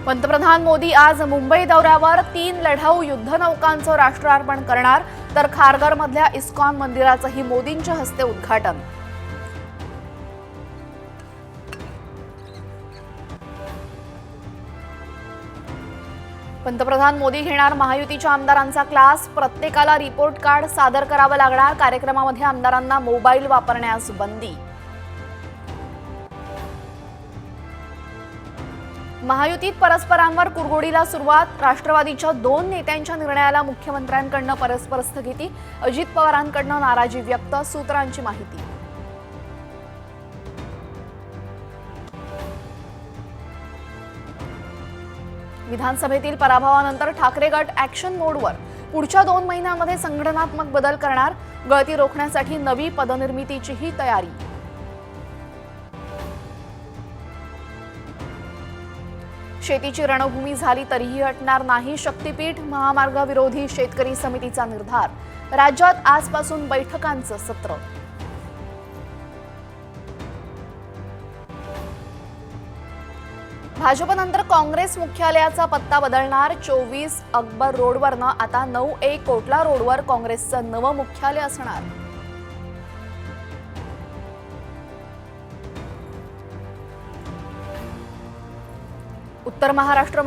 पंतप्रधान मोदी आज मुंबई दौऱ्यावर 3 लढाऊ युद्धनौकांचं राष्ट्रार्पण करणार, तर खारघरमधल्या इस्कॉन मंदिराचंही मोदींच्या हस्ते उद्घाटन. पंतप्रधान मोदी घेणार महायुतीच्या आमदारांचा क्लास. प्रत्येकाला रिपोर्ट कार्ड सादर करावं लागणार. कार्यक्रमामध्ये आमदारांना मोबाईल वापरण्यास बंदी. महायुतीत परस्परांवर कुरघोडीला सुरुवात. राष्ट्रवादीच्या 2 नेत्यांच्या निर्णयाला मुख्यमंत्र्यांकडून परस्पर स्थगिती. अजित पवारांकडून नाराजी व्यक्त. सूत्रांची माहिती. विधानसभेतील पराभवानंतर ठाकरे गट ॲक्शन मोडवर. पुढच्या 2 महिन्यांमध्ये संघटनात्मक बदल करणार. गळती रोखण्यासाठी नवी पदनिर्मितीचीही तयारी. शेतीची रणभूमी झाली तरीही हटणार नाही. शक्तीपीठ महामार्ग विरोधी शेतकरी समितीचा निर्धार. राज्यात आजपासून बैठकांचं सत्र. भाजपनंतर काँग्रेस मुख्यालयाचा पत्ता बदलणार. 24 अकबर रोडवरनं आता 9A कोटला रोडवर काँग्रेसचं नवं मुख्यालय असणार. उत्तर महाराष्ट्र